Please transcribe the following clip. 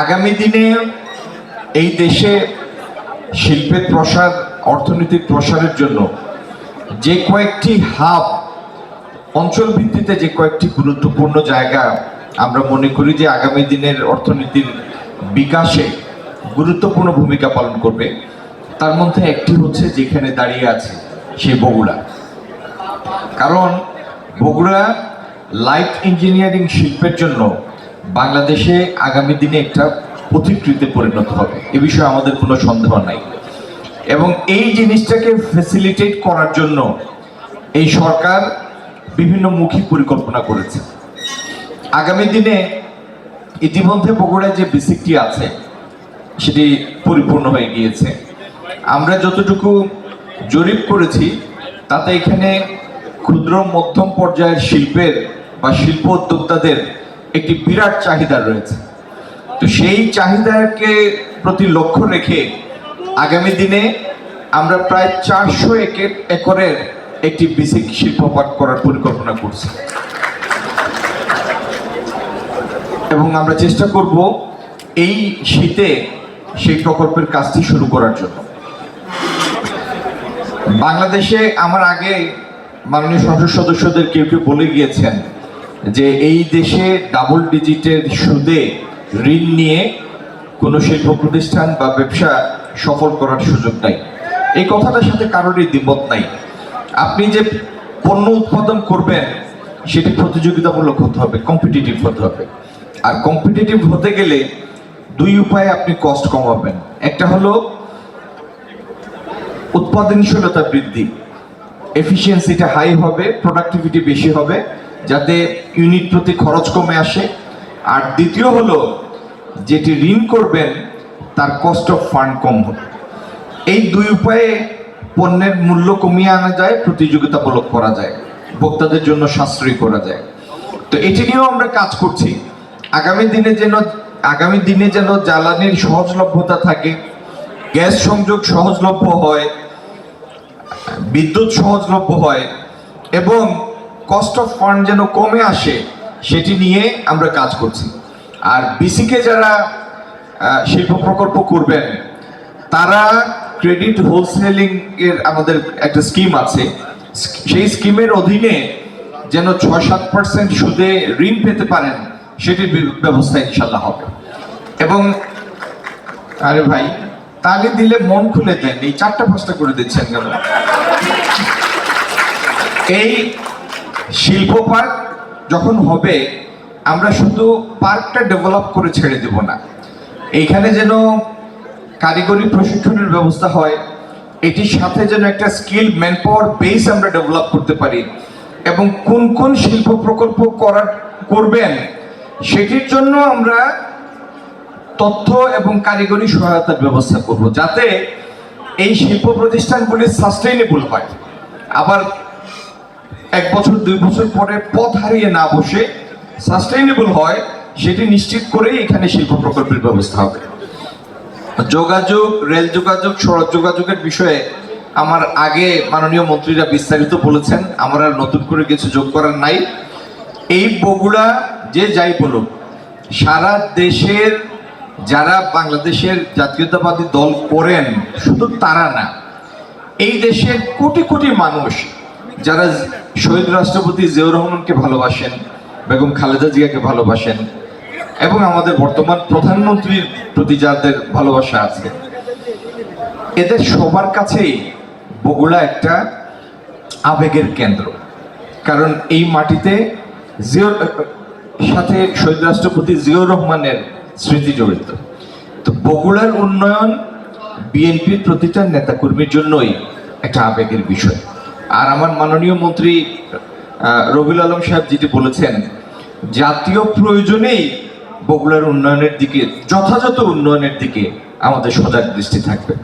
আগামী দিনে এই দেশে শিল্পের প্রসার, অর্থনৈতিক প্রসারের জন্য যে কয়েকটি হাব, অঞ্চল ভিত্তিতে যে কয়েকটি গুরুত্বপূর্ণ জায়গা আমরা মনে করি যে আগামী দিনের অর্থনীতির বিকাশে গুরুত্বপূর্ণ ভূমিকা পালন করবে, তার মধ্যে একটি হচ্ছে যেখানে দাঁড়িয়ে আছে সেই বগুড়া। কারণ বগুড়া লাইট ইঞ্জিনিয়ারিং শিল্পের জন্য বাংলাদেশে আগামী দিনে একটা পথিকৃতে পরিণত হবে, এ বিষয়ে আমাদের কোনো সন্দেহ নাই। এবং এই জিনিসটাকে ফ্যাসিলিটেট করার জন্য এই সরকার বিভিন্ন মুখী পরিকল্পনা করেছে। আগামী দিনে ইতিমধ্যে বগুড়ায় যে বেসিকটি আছে সেটি পরিপূর্ণ হয়ে গিয়েছে। আমরা যতটুকু জরিপ করেছি তাতে এখানে ক্ষুদ্র মধ্যম পর্যায়ের শিল্পের বা শিল্প উদ্যোক্তাদের একটি বিরাট চাহিদা রয়েছে। তো সেই চাহিদাকে প্রতি লক্ষ্য রেখে আগামী দিনে আমরা প্রায় 400 একরের একটি বেসিক শিল্প পার্ক করার পরিকল্পনা করছি এবং আমরা চেষ্টা করব এই শীতে সেই প্রকল্পের কাজটি শুরু করার জন্য। বাংলাদেশে আমার আগে মাননীয় সংসদ সদস্যদের কেউ কেউ বলে গিয়েছেন যে এই দেশে ডাবল ডিজিটের সুদে ঋণ নিয়ে কোনো শিল্প প্রতিষ্ঠান বা ব্যবসা সফল করার সুযোগ নাই। এই কথাটার সাথে কারোরই দ্বিমত নাই। আপনি যে পণ্য উৎপাদন করবেন সেটি প্রতিযোগিতামূলক হতে হবে, কম্পিটিটিভ হতে হবে। আর কম্পিটিটিভ হতে গেলে দুই উপায়ে আপনি কস্ট কমাবেন। একটা হলো উৎপাদনশীলতা বৃদ্ধি, এফিসিয়েন্সিটা হাই হবে, প্রোডাক্টিভিটি বেশি হবে যাতে ইউনিট প্রতি খরচ কমে আসে। আর দ্বিতীয় হলো যেটি ঋণ করবেন তার কস্ট অফ ফান্ড কম হবে। এই দুই উপায়ে পণ্যের মূল্য কমিয়ে আনা যায়, প্রতিযোগিতামূলক করা যায়, ভোক্তাদের জন্য সাশ্রয়ী করা যায়। তো এটি নিয়েও আমরা কাজ করছি। আগামী দিনে যেন জ্বালানির সহজলভ্যতা থাকে, গ্যাস সংযোগ সহজলভ্য হয়, বিদ্যুৎ সহজলভ্য হয় এবং কস্ট অফ ফান্ড যেন কমে আসে, সেটি নিয়ে আমরা কাজ করছি। আর বিসিকে যারা শিল্প প্রকল্প করবেন তারা ক্রেডিট হোলসেলিং এর আমাদের একটা স্কিম আছে, সেই স্কিমের অধীনে যেন 6-7% সুদে ঋণ পেতে পারেন সেটির ব্যবস্থা ইনশাল্লাহ হবে। এবং আরে ভাই তালি দিলে মন খুলে দেন, এই 4টা-5টা করে দিচ্ছেন কেন? এই শিল্প পার্ক যখন হবে আমরা শুধু পার্কটা ডেভেলপ করে ছেড়ে দেব না, এইখানে যেন কারিগরি প্রশিক্ষণের ব্যবস্থা হয়, এটির সাথে যেন একটা স্কিল ম্যানপাওয়ার বেস আমরা ডেভেলপ করতে পারি এবং কোন কোন শিল্প প্রকল্প করবেন সেটির জন্য আমরা তথ্য এবং কারিগরি সহায়তার ব্যবস্থা করব, যাতে এই শিল্প প্রতিষ্ঠানগুলি সাস্টেইনেবল হয়, আবার 1 বছর 2 বছর পরে পথ হারিয়ে না বসে সাস্টেইনেবল হয়, সেটি নিশ্চিত করেই এখানে শিল্প প্রকল্পের ব্যবস্থা হবে। যোগাযোগ, রেল যোগাযোগ, সড়ক যোগাযোগের বিষয়ে আমার আগে মাননীয় মন্ত্রীরা বিস্তারিত বলেছেন, আমার আর নতুন করে কিছু যোগ করার নাই। এই বগুড়া যে যাই বলুক, সারা দেশের যারা বাংলাদেশের জাতীয়তাবাদী দল করেন শুধু তারা না, এই দেশের কোটি কোটি মানুষ যারা শহীদ রাষ্ট্রপতি জিয়াউর রহমানকে ভালোবাসেন, বেগম খালেদা জিয়াকে ভালোবাসেন এবং আমাদের বর্তমান প্রধানমন্ত্রীর প্রতি যাদের ভালোবাসা আছে, এদের সবার কাছেই বগুড়া একটা আবেগের কেন্দ্র। কারণ এই মাটিতে সাথে শহীদ রাষ্ট্রপতি জিয়াউর রহমানের স্মৃতি জড়িত। তো বগুড়ার উন্নয়ন বিএনপির প্রতিটা নেতাকর্মীর জন্যই একটা আবেগের বিষয়। আর আমার মাননীয় মন্ত্রী রবিউল আলম সাহেব যেটি বলেছেন, জাতীয় প্রয়োজনেই বগুড়ার উন্নয়নের দিকে, যথাযথ উন্নয়নের দিকে আমাদের সজাগ দৃষ্টি থাকবে।